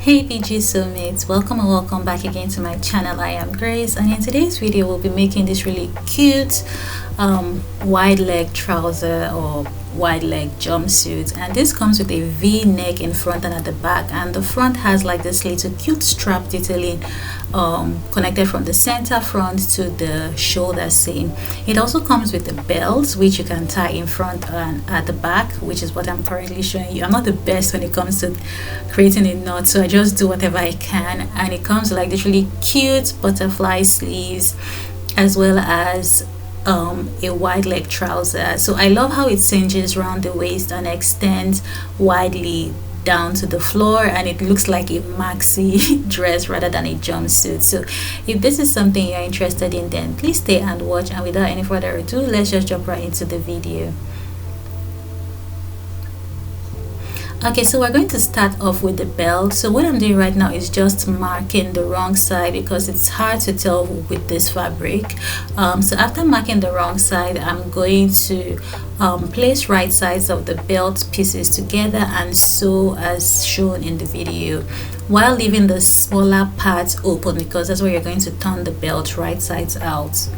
Hey PG Soulmates, welcome and welcome back again to my channel. I am Grace, and in today's video we'll be making this really cute wide leg trouser or wide leg jumpsuit, and this comes with a V neck in front and at the back, and the front has like this little cute strap detailing connected from the center front to the shoulder seam. It also comes with the belts which you can tie in front and at the back, which is what I'm currently showing you. I'm not the best when it comes to creating a knot, so I just do whatever I can, and it comes like this really cute butterfly sleeves as well as a wide leg trouser. So I love how it cinches around the waist and extends widely down to the floor, and it looks like a maxi dress rather than a jumpsuit. So if this is something you're interested in, then please stay and watch, and without any further ado, let's just jump right into the video. Okay, so we're going to start off with the belt. So what I'm doing right now is just marking the wrong side because it's hard to tell with this fabric. So after marking the wrong side, I'm going to place right sides of the belt pieces together and sew as shown in the video, while leaving the smaller parts open because that's where you're going to turn the belt right sides out.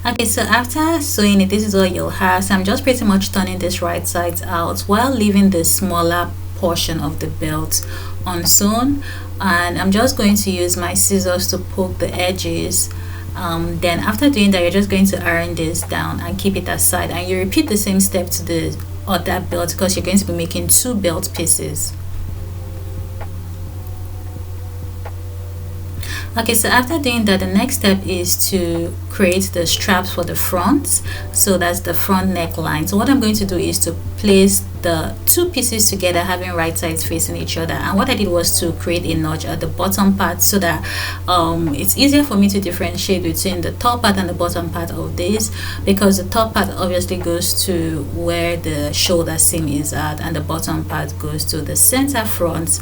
Okay, so after sewing it, this is what you'll have. So I'm just pretty much turning this right sides out while leaving the smaller portion of the belt unsewn, and I'm just going to use my scissors to poke the edges. Then after doing that, you're just going to iron this down and keep it aside, and you repeat the same step to the other belt because you're going to be making two belt pieces. Okay, so after doing that, the next step is to create the straps for the front. So that's the front neckline. So what I'm going to do is to place the two pieces together, having right sides facing each other, and what I did was to create a notch at the bottom part so that it's easier for me to differentiate between the top part and the bottom part of this, because the top part obviously goes to where the shoulder seam is at, and the bottom part goes to the center front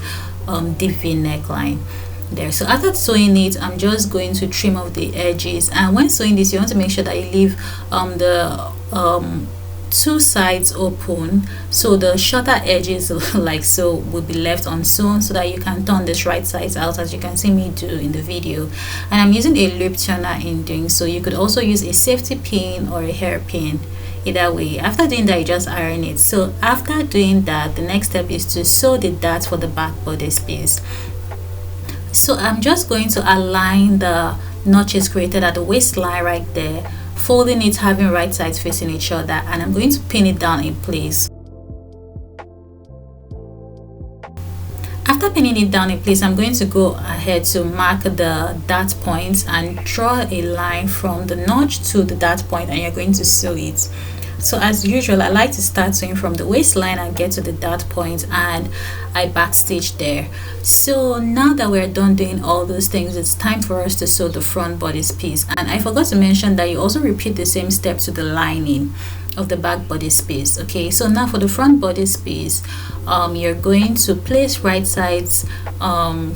deep V neckline there. So after sewing it, I'm just going to trim off the edges, and when sewing this, you want to make sure that you leave the two sides open, so the shorter edges like so will be left unsewn so that you can turn this right sides out, as you can see me do in the video. And I'm using a loop turner in doing so. You could also use a safety pin or a hairpin, either way. After doing that, you just iron it. So after doing that, the next step is to sew the darts for the back bodice piece. So I'm just going to align the notches created at the waistline right there, folding it, having right sides facing each other, and I'm going to pin it down in place. After pinning it down in place, I'm going to go ahead to mark the dart points and draw a line from the notch to the dart point, and you're going to sew it. So as usual, I like to start sewing from the waistline and get to the dart point, and I backstitch there. So now that we're done doing all those things, it's time for us to sew the front bodice piece. And I forgot to mention that you also repeat the same step to the lining of the back bodice piece. Okay, so now for the front bodice piece, you're going to place right sides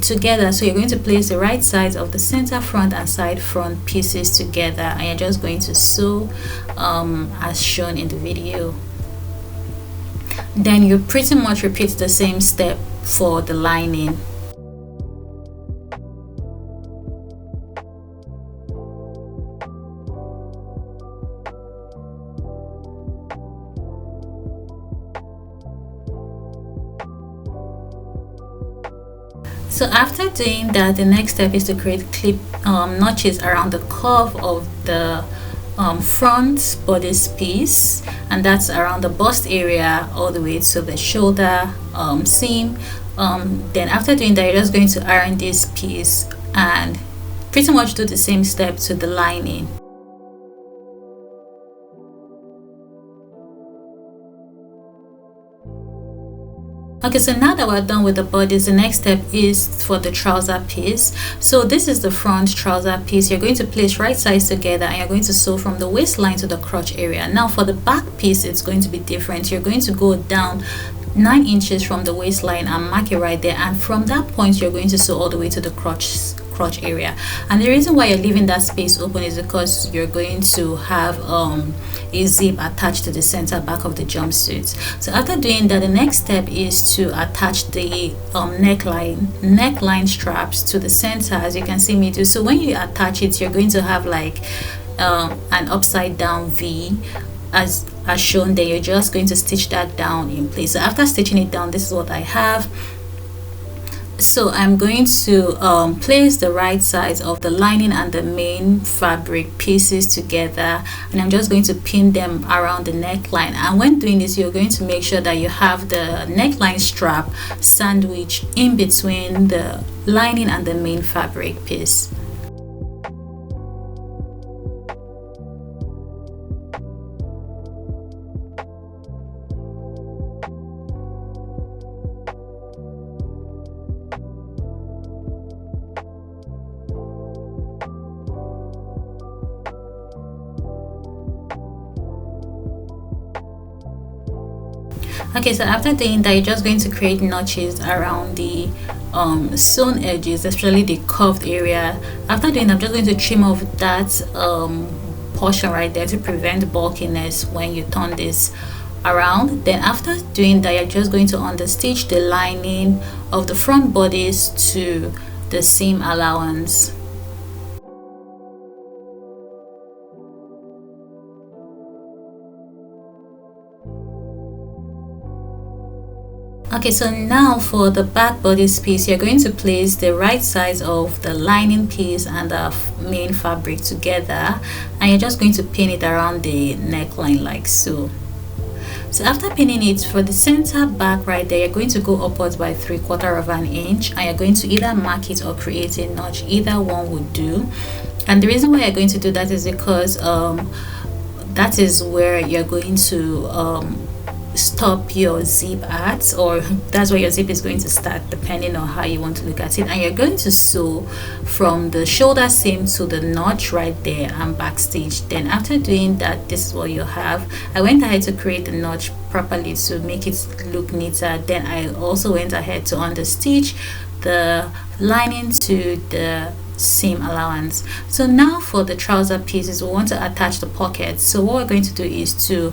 together. So you're going to place the right sides of the center front and side front pieces together, and you're just going to sew as shown in the video. Then you pretty much repeat the same step for the lining. So after doing that, the next step is to create clip notches around the curve of the front bodice piece, and that's around the bust area all the way to the shoulder seam. Then after doing that, you're just going to iron this piece and pretty much do the same step to the lining. Okay, so now that we're done with the bodice, the next step is for the trouser piece. So this is the front trouser piece. You're going to place right sides together, and you're going to sew from the waistline to the crotch area. Now for the back piece, it's going to be different. You're going to go down 9 inches from the waistline and mark it right there, and from that point you're going to sew all the way to the crotch crotch area. And the reason why you're leaving that space open is because you're going to have a zip attached to the center back of the jumpsuit. So after doing that, the next step is to attach the neckline straps to the center, as you can see me do. So when you attach it, you're going to have like an upside down V as shown there. You're just going to stitch that down in place. So after stitching it down, this is what I have. So I'm going to place the right sides of the lining and the main fabric pieces together, and I'm just going to pin them around the neckline. And when doing this, you're going to make sure that you have the neckline strap sandwiched in between the lining and the main fabric piece. Okay, so after doing that, you're just going to create notches around the sewn edges, especially the curved area. After doing that, I'm just going to trim off that portion right there to prevent bulkiness when you turn this around. Then after doing that, you're just going to understitch the lining of the front bodice to the seam allowance. Okay, so now for the back bodice piece, you're going to place the right sides of the lining piece and the main fabric together, and you're just going to pin it around the neckline like so. So after pinning it, for the center back right there, you're going to go upwards by 3/4 of an inch, and you're going to either mark it or create a notch. Either one would do. And the reason why you're going to do that is because that is where you're going to stop your zip at, or that's where your zip is going to start, depending on how you want to look at it. And you're going to sew from the shoulder seam to the notch right there and backstitch. Then after doing that, this is what you have. I went ahead to create the notch properly to make it look neater. Then I also went ahead to understitch the lining to the seam allowance. So now for the trouser pieces, we want to attach the pockets. So what we're going to do is to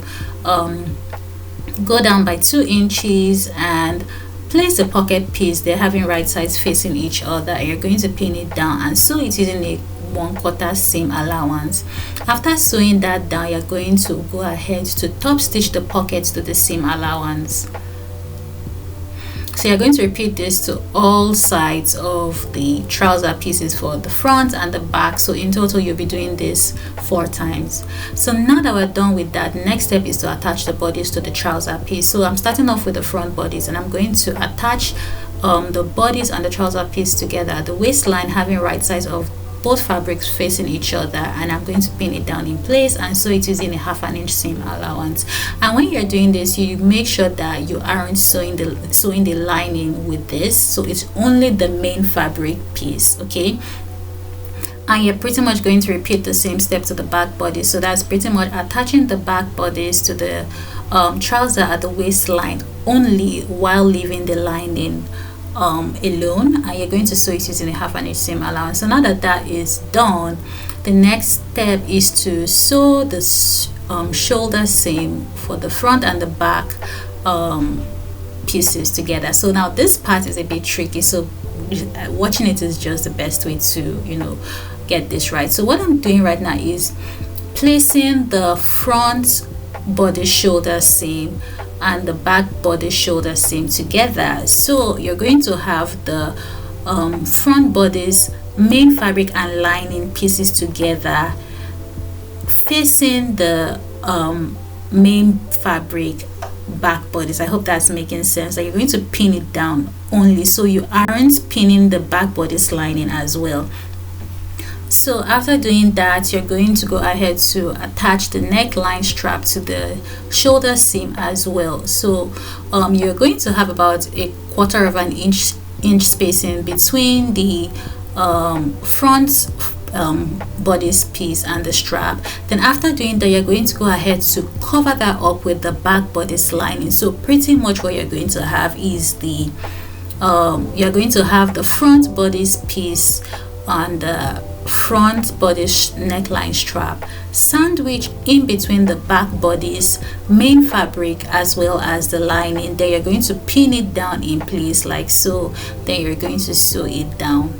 go down by 2 inches and place the pocket piece. They're having right sides facing each other. You're going to pin it down and sew it using a 1/4 seam allowance. After sewing that down, you're going to go ahead to top stitch the pockets to the seam allowance. So you're going to repeat this to all sides of the trouser pieces for the front and the back. So in total, you'll be doing this 4 times. So now that we're done with that, next step is to attach the bodice to the trouser piece. So I'm starting off with the front bodice, and I'm going to attach the bodice and the trouser piece together, the waistline having right sides of both fabrics facing each other, and I'm going to pin it down in place and sew it using a 1/2 inch seam allowance. And when you're doing this, you make sure that you aren't sewing the lining with this, so it's only the main fabric piece, okay? And you're pretty much going to repeat the same step to the back bodice. So that's pretty much attaching the back bodice to the trouser at the waistline only, while leaving the lining alone, and you're going to sew it using a 1/2 inch seam allowance. So now that that is done, the next step is to sew the shoulder seam for the front and the back pieces together. So now this part is a bit tricky, so watching it is just the best way to, you know, get this right. So what I'm doing right now is placing the front body shoulder seam and the back body shoulder seam together. So you're going to have the front bodice, main fabric and lining pieces together facing the main fabric back bodice. I hope that's making sense. That you're going to pin it down only, so you aren't pinning the back bodice lining as well. So after doing that, you're going to go ahead to attach the neckline strap to the shoulder seam as well. So you're going to have about a 1/4 of an inch spacing between the front bodice piece and the strap. Then after doing that, you're going to go ahead to cover that up with the back bodice lining. So pretty much what you're going to have is the you're going to have the front bodice piece on the front bodice neckline strap, sandwich in between the back bodice main fabric as well as the lining. Then you're going to pin it down in place like so. Then you're going to sew it down.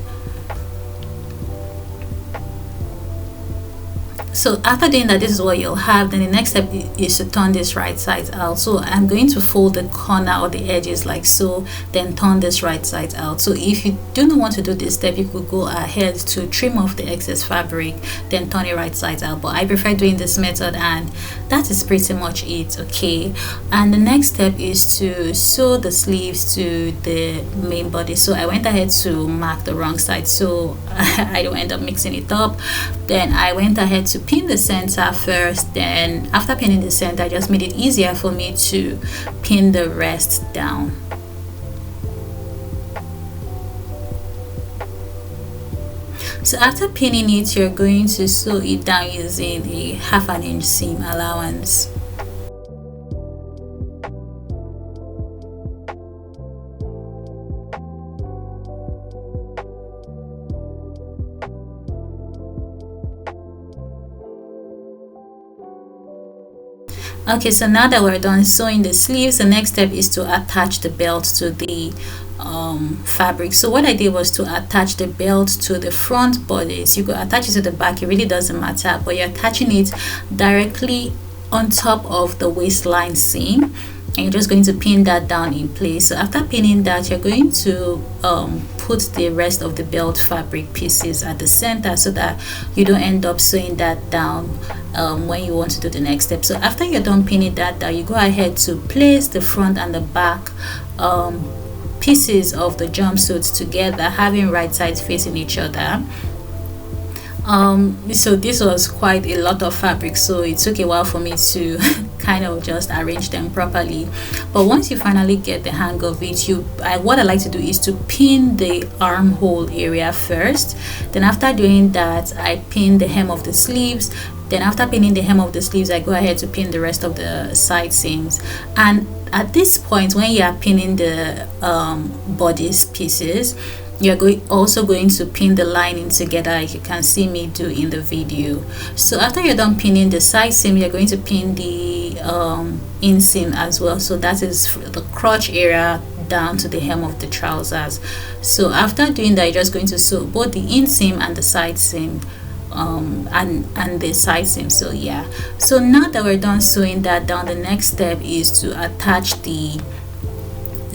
So after doing that, this is what you'll have. Then the next step is to turn this right side out. So I'm going to fold the corner or the edges like so, then turn this right side out. So if you do not want to do this step, you could go ahead to trim off the excess fabric, then turn it right side out, but I prefer doing this method, and that is pretty much it. Okay, and the next step is to sew the sleeves to the main body. So I went ahead to mark the wrong side so I don't end up mixing it up. Then I went ahead to pin the center first. Then after pinning the center, I just made it easier for me to pin the rest down. So after pinning it, you're going to sew it down using a 1/2 inch seam allowance. Okay, so now that we're done sewing the sleeves, the next step is to attach the belt to the fabric. So what I did was to attach the belt to the front bodice. You could attach it to the back, it really doesn't matter, but you're attaching it directly on top of the waistline seam, and you're just going to pin that down in place. So after pinning that, you're going to put the rest of the belt fabric pieces at the center so that you don't end up sewing that down when you want to do the next step. So after you're done pinning that down, you go ahead to place the front and the back pieces of the jumpsuits together, having right sides facing each other. So this was quite a lot of fabric, so it took a while for me to kind of just arrange them properly. But once you finally get the hang of it, what I like to do is to pin the armhole area first. Then after doing that, I pin the hem of the sleeves. Then after pinning the hem of the sleeves, I go ahead to pin the rest of the side seams. And at this point, when you are pinning the bodice pieces, you're also going to pin the lining together, like you can see me do in the video. So after you're done pinning the side seam, you're going to pin the inseam as well. So that is the crotch area down to the hem of the trousers. So after doing that, you're just going to sew both the inseam and the side seam, and the side seam. So yeah, so now that we're done sewing that down, the next step is to attach the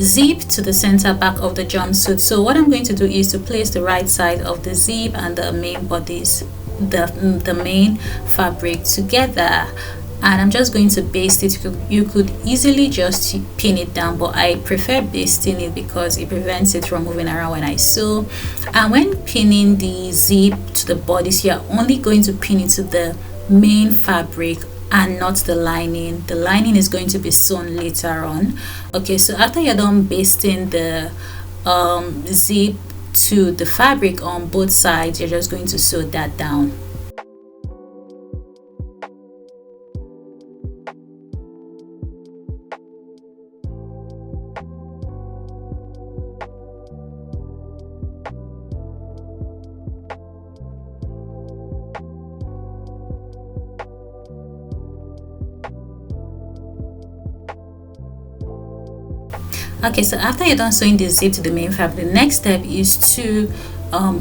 zip to the center back of the jumpsuit. So what I'm going to do is to place the right side of the zip and the main bodice, the main fabric together, and I'm just going to baste it. You could easily just pin it down, but I prefer basting it because it prevents it from moving around when I sew. And when pinning the zip to the bodice, you're only going to pin it to the main fabric and not the lining. The lining is going to be sewn later on. Okay, so after you're done basting the zip to the fabric on both sides, you're just going to sew that down. Okay, so after you're done sewing the zip to the main fabric, the next step is to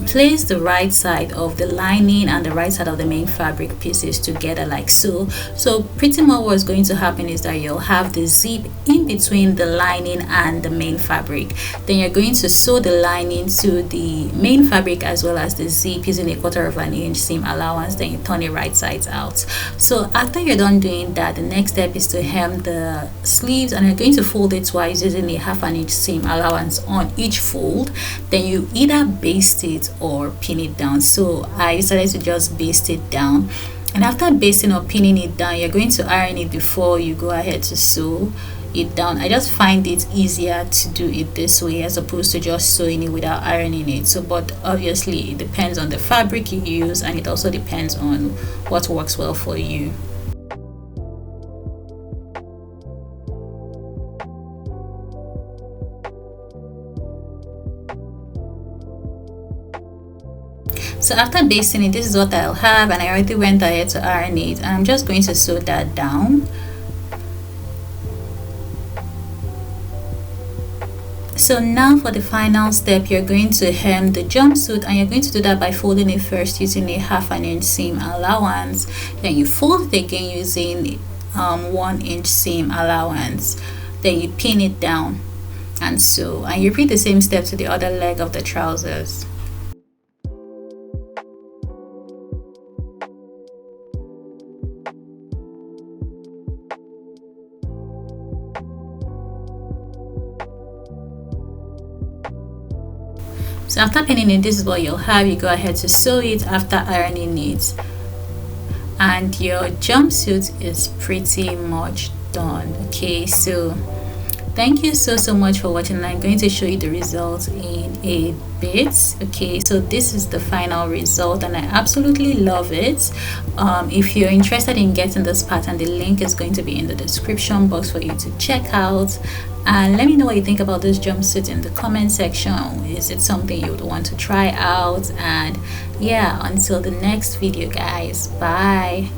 place the right side of the lining and the right side of the main fabric pieces together like so. So pretty much what's going to happen is that you'll have the zip in between the lining and the main fabric. Then you're going to sew the lining to the main fabric as well as the zip using a 1/4 inch seam allowance. Then you turn it right sides out. So after you're done doing that, the next step is to hem the sleeves, and you're going to fold it twice using a 1/2 inch seam allowance on each fold. Then you either baste it or pin it down. So I decided to just baste it down, and after basting or pinning it down, you're going to iron it before you go ahead to sew it down. I just find it easier to do it this way as opposed to just sewing it without ironing it. So but obviously it depends on the fabric you use, and it also depends on what works well for you. So after basting it, this is what I'll have, and I already went ahead to iron it, and I'm just going to sew that down. So now for the final step, you're going to hem the jumpsuit, and you're going to do that by folding it first using a 1/2 inch seam allowance. Then you fold it again using 1 inch seam allowance. Then you pin it down and sew, and you repeat the same step to the other leg of the trousers. So after pinning it, this is what you'll have. You go ahead to sew it after ironing it, and your jumpsuit is pretty much done. Okay, so thank you so much for watching, and I'm going to show you the results in a bit. Okay, so this is the final result, and I absolutely love it. If you're interested in getting this pattern, the link is going to be in the description box for you to check out. And let me know what you think about this jumpsuit in the comment section. Is it something you would want to try out? And yeah, until the next video, guys, bye.